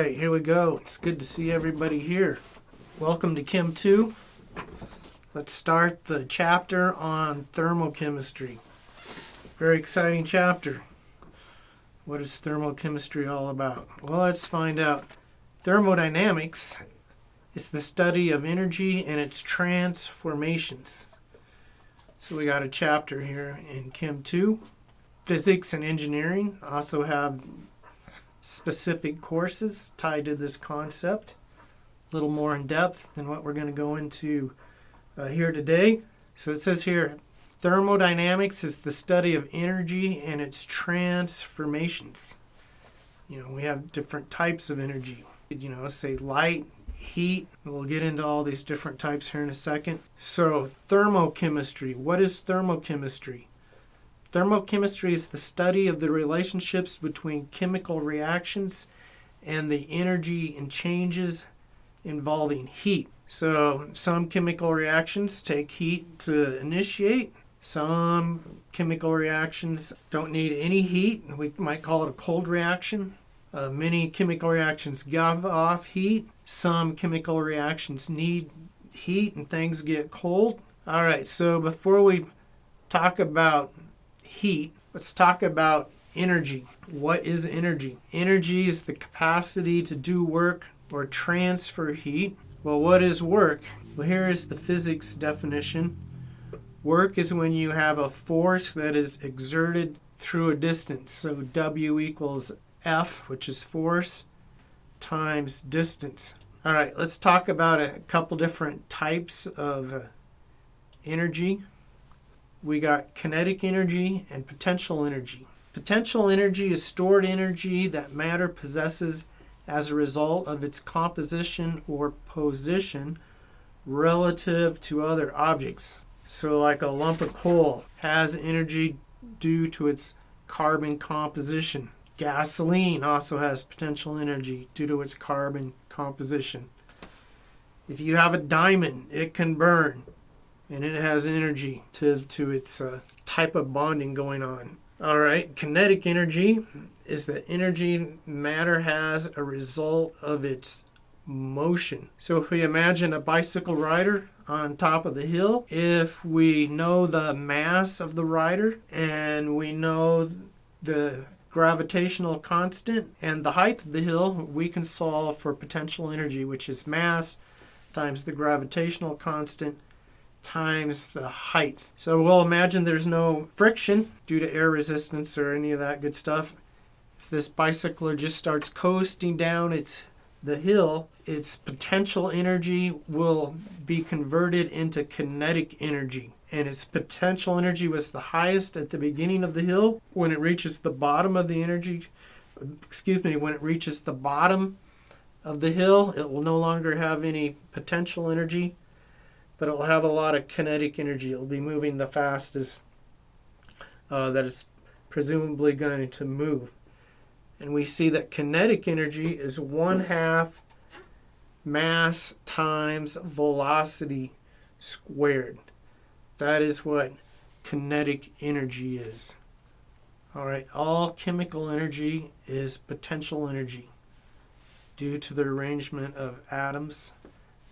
right, here we go. It's good to see everybody here. Welcome to Chem 2. Let's start the chapter on thermochemistry. Very exciting chapter. What is thermochemistry all about? Well, let's find out. Thermodynamics is the study of energy and its transformations. So we got a chapter here in Chem 2. Physics and engineering also have specific courses tied to this concept, a little more in depth than what we're going to go into here today. So it says here, thermodynamics is the study of energy and its transformations. We have different types of energy. Say light, heat. We'll get into all these different types here in a second. So thermochemistry. What is thermochemistry? Thermochemistry is the study of the relationships between chemical reactions and the energy and changes involving heat. So some chemical reactions take heat to initiate. Some chemical reactions don't need any heat. We might call it a cold reaction. Many chemical reactions give off heat. Some chemical reactions need heat and things get cold. All right, so before we talk about heat, let's talk about energy. What is energy? Energy is the capacity to do work or transfer heat. Well, what is work? Well, here is the physics definition. Work is when you have a force that is exerted through a distance. So W equals F, which is force, times distance. All right, let's talk about a couple different types of energy. We got kinetic energy and potential energy. Potential energy is stored energy that matter possesses as a result of its composition or position relative to other objects. So like a lump of coal has energy due to its carbon composition. Gasoline also has potential energy due to its carbon composition. If you have a diamond, it can burn. And it has energy to its type of bonding going on. All right, kinetic energy is the energy matter has a result of its motion. So if we imagine a bicycle rider on top of the hill, if we know the mass of the rider and we know the gravitational constant and the height of the hill, we can solve for potential energy, which is mass times the gravitational constant times the height. So we'll imagine there's no friction due to air resistance or any of that good stuff. If this bicycler just starts coasting down the hill, its potential energy will be converted into kinetic energy. And its potential energy was the highest at the beginning of the hill. When it reaches the bottom of the when it reaches the bottom of the hill, it will no longer have any potential energy, but it will have a lot of kinetic energy. It will be moving the fastest that it's presumably going to move. And we see that kinetic energy is 1/2 mass times velocity squared. That is what kinetic energy is. All right, all chemical energy is potential energy due to the arrangement of atoms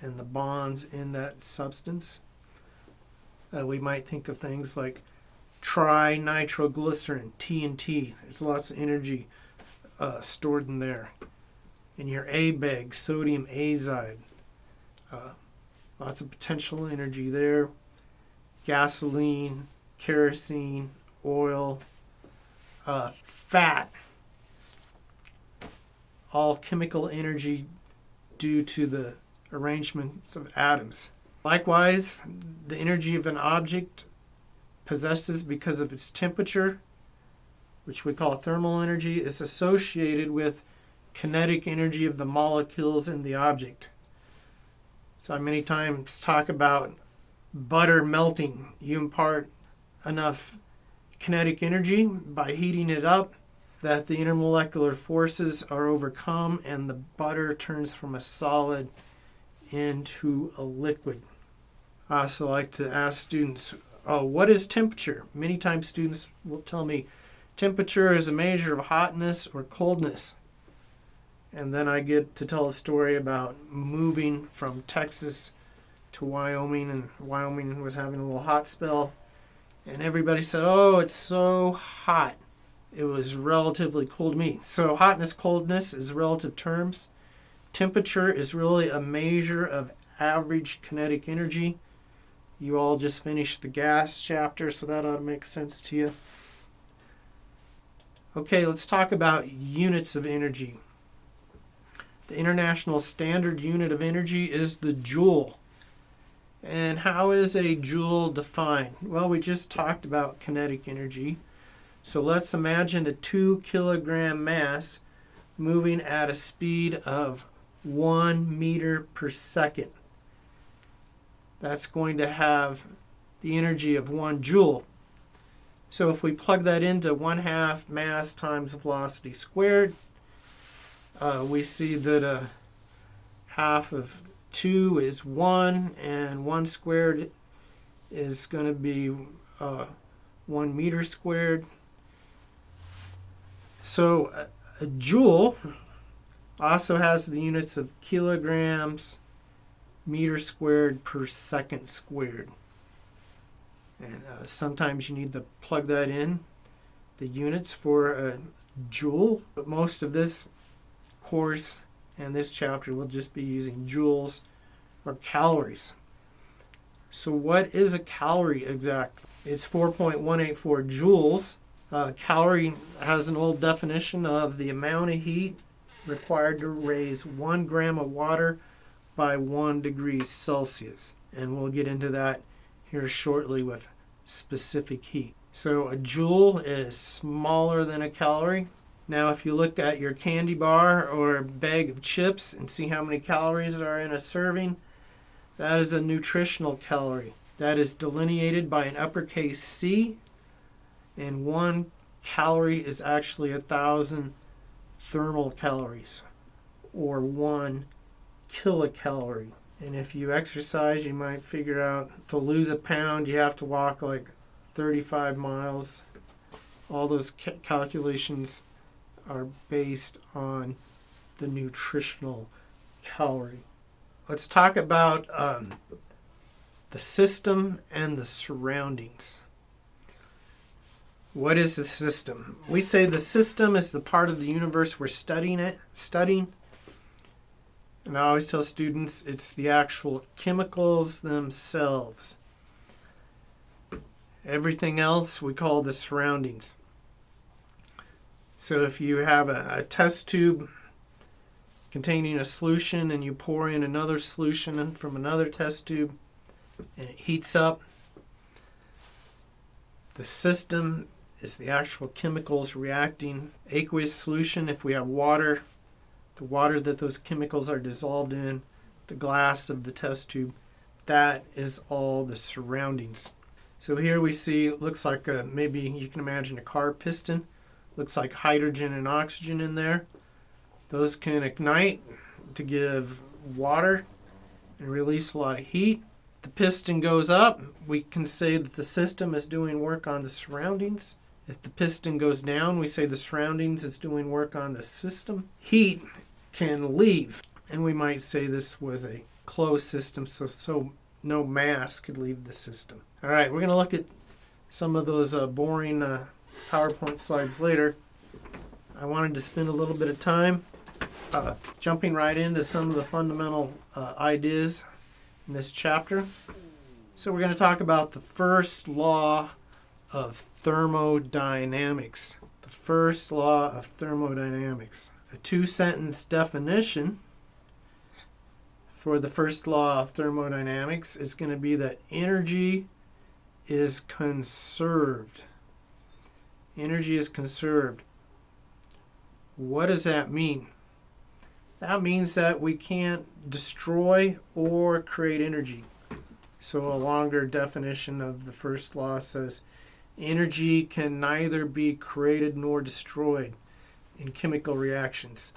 and the bonds in that substance. We might think of things like trinitroglycerin, TNT. There's lots of energy stored in there. In your ABEG, sodium azide. Lots of potential energy there. Gasoline, kerosene, oil, fat. All chemical energy due to the arrangements of atoms. Likewise, the energy of an object possesses because of its temperature, which we call thermal energy, is associated with kinetic energy of the molecules in the object. So I many times talk about butter melting. You impart enough kinetic energy by heating it up that the intermolecular forces are overcome and the butter turns from a solid into a liquid. I also like to ask students, what is temperature? Many times students will tell me temperature is a measure of hotness or coldness. And then I get to tell a story about moving from Texas to Wyoming, and Wyoming was having a little hot spell. And everybody said, oh, it's so hot. It was relatively cool to me. So hotness, coldness is relative terms. Temperature is really a measure of average kinetic energy. You all just finished the gas chapter, so that ought to make sense to you. Okay, let's talk about units of energy. The international standard unit of energy is the joule. And how is a joule defined? Well, we just talked about kinetic energy. So let's imagine a 2 kilogram mass moving at a speed of 1 meter per second. That's going to have the energy of 1 joule. So if we plug that into 1/2 mass times velocity squared, we see that half of 2 is 1, and 1 squared is going to be 1 meter squared. So a joule also has the units of kilograms, meter squared per second squared. And sometimes you need to plug that in, the units for a joule. But most of this course and this chapter will just be using joules or calories. So what is a calorie exactly? It's 4.184 joules. Calorie has an old definition of the amount of heat required to raise 1 gram of water by 1 degree Celsius. And we'll get into that here shortly with specific heat. So a joule is smaller than a calorie. Now if you look at your candy bar or a bag of chips and see how many calories are in a serving, that is a nutritional calorie. That is delineated by an uppercase C, and 1 calorie is actually 1,000 thermal calories, or 1 kilocalorie. And if you exercise, you might figure out to lose a pound, you have to walk like 35 miles. All those calculations are based on the nutritional calorie. Let's talk about the system and the surroundings. What is the system? We say the system is the part of the universe we're studying. And I always tell students it's the actual chemicals themselves. Everything else we call the surroundings. So if you have a test tube containing a solution and you pour in another solution from another test tube and it heats up, the system is the actual chemicals reacting. Aqueous solution, if we have water, the water that those chemicals are dissolved in, the glass of the test tube, that is all the surroundings. So here we see, it looks like maybe you can imagine a car piston. Looks like hydrogen and oxygen in there. Those can ignite to give water and release a lot of heat. The piston goes up, we can say that the system is doing work on the surroundings. If the piston goes down, we say the surroundings is doing work on the system. Heat can leave, and we might say this was a closed system, so no mass could leave the system. All right, we're going to look at some of those boring PowerPoint slides later. I wanted to spend a little bit of time jumping right into some of the fundamental ideas in this chapter. So we're going to talk about the first law of thermodynamics. The first law of thermodynamics. A 2-sentence definition for the first law of thermodynamics is going to be that energy is conserved. Energy is conserved. What does that mean? That means that we can't destroy or create energy. So a longer definition of the first law says energy can neither be created nor destroyed in chemical reactions.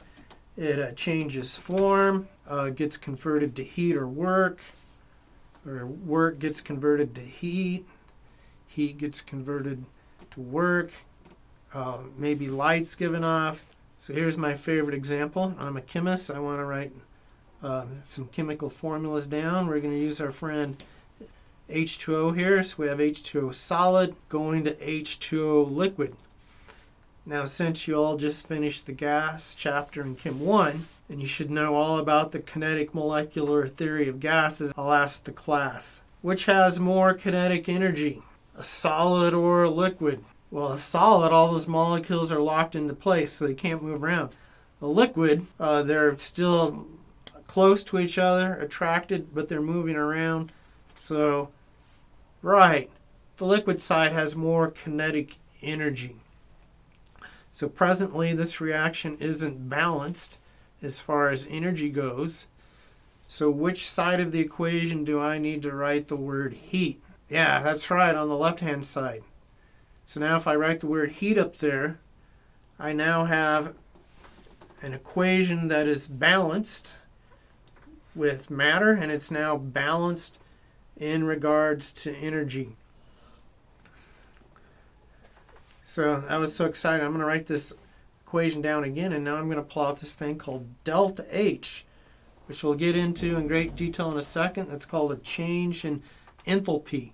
It changes form, gets converted to heat or work gets converted to heat gets converted to work, maybe light's given off. So here's my favorite example. I'm a chemist. I want to write some chemical formulas down. We're going to use our friend H2O here. So we have H2O solid going to H2O liquid. Now, since you all just finished the gas chapter in Chem 1, and you should know all about the kinetic molecular theory of gases, I'll ask the class, which has more kinetic energy, a solid or a liquid? Well, a solid, all those molecules are locked into place, so they can't move around. A liquid, they're still close to each other, attracted, but they're moving around. So, right, the liquid side has more kinetic energy. So presently, this reaction isn't balanced as far as energy goes. So which side of the equation do I need to write the word heat? Yeah, that's right, on the left-hand side. So now if I write the word heat up there, I now have an equation that is balanced with matter, and it's now balanced in regards to energy. So that was so exciting. I'm going to write this equation down again, and now I'm going to plot this thing called delta H, which we'll get into in great detail in a second. That's called a change in enthalpy.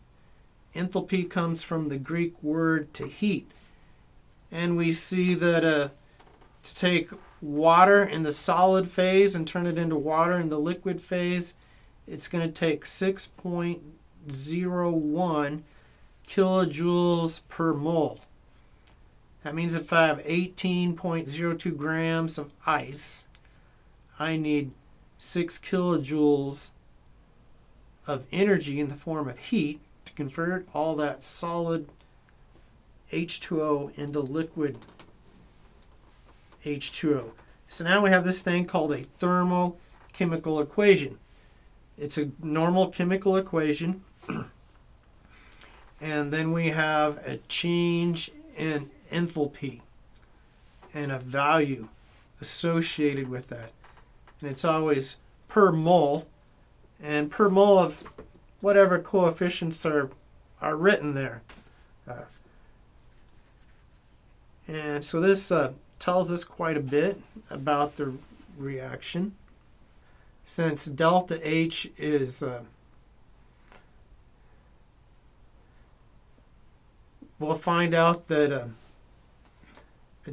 Enthalpy comes from the Greek word to heat. And we see that to take water in the solid phase and turn it into water in the liquid phase, it's going to take 6.01 kilojoules per mole. That means if I have 18.02 grams of ice, I need 6 kilojoules of energy in the form of heat to convert all that solid H2O into liquid H2O. So now we have this thing called a thermochemical equation. It's a normal chemical equation. And then we have a change in enthalpy and a value associated with that. And it's always per mole, and per mole of whatever coefficients are written there. And so this tells us quite a bit about the reaction. Since delta H is we'll find out that a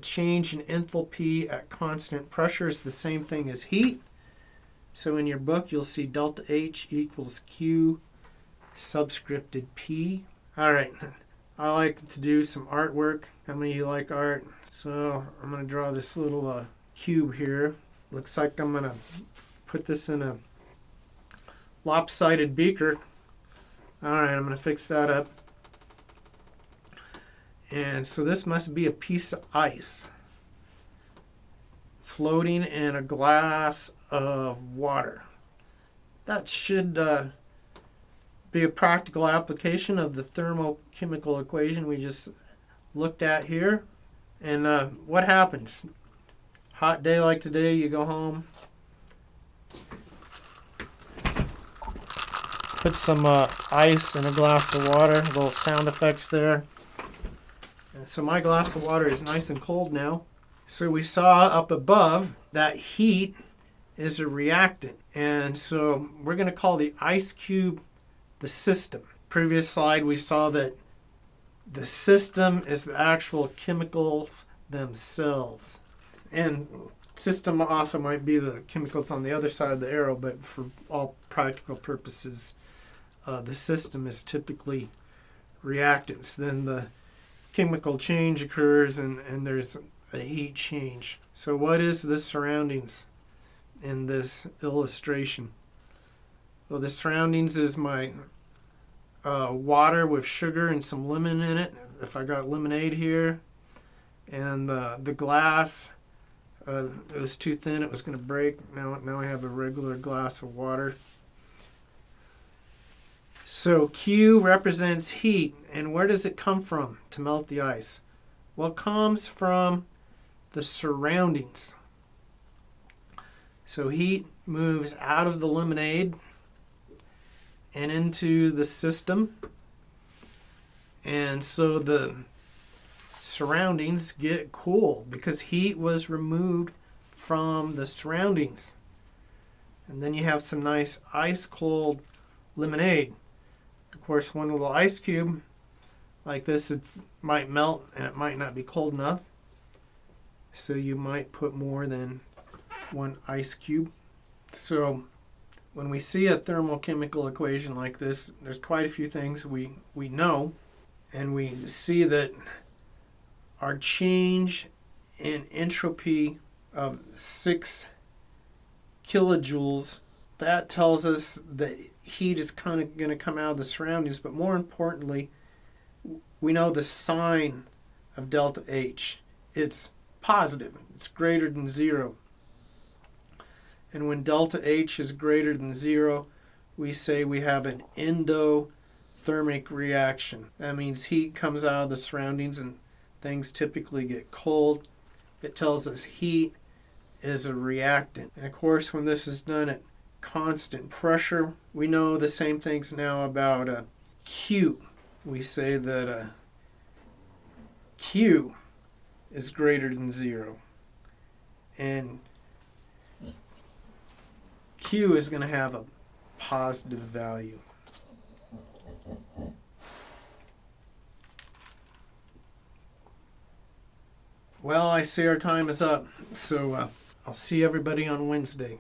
change in enthalpy at constant pressure is the same thing as heat. So in your book, you'll see delta H equals Q subscripted P. All right, I like to do some artwork. How many of you like art? So I'm going to draw this little cube here. Looks like I'm going to put this in a lopsided beaker. All right, I'm going to fix that up. And so this must be a piece of ice floating in a glass of water. That should be a practical application of the thermochemical equation we just looked at here. And what happens? Hot day like today, you go home, put some ice in a glass of water, little sound effects there. So my glass of water is nice and cold now. So we saw up above that heat is a reactant. And so we're going to call the ice cube the system. Previous slide we saw that the system is the actual chemicals themselves. And system also might be the chemicals on the other side of the arrow, but for all practical purposes, the system is typically reactants. Then the chemical change occurs and there's a heat change. So what is the surroundings in this illustration? Well, the surroundings is my water with sugar and some lemon in it, if I got lemonade here. And the glass, it was too thin, it was going to break. Now I have a regular glass of water. So Q represents heat, and where does it come from to melt the ice? Well, it comes from the surroundings. So heat moves out of the lemonade and into the system. And so the surroundings get cool because heat was removed from the surroundings. And then you have some nice ice cold lemonade. Of course, one little ice cube like this, it might melt and it might not be cold enough. So you might put more than one ice cube. So when we see a thermochemical equation like this, there's quite a few things we know. And we see that our change in entropy of 6 kilojoules, that tells us that heat is kind of going to come out of the surroundings. But more importantly, we know the sign of delta H. It's positive. It's greater than 0. And when delta H is greater than 0, we say we have an endothermic reaction. That means heat comes out of the surroundings and things typically get cold. It tells us heat is a reactant. And of course, when this is done at constant pressure, we know the same things now about Q. We say that Q is greater than 0. And Q is going to have a positive value. Well, I see our time is up, so I'll see everybody on Wednesday.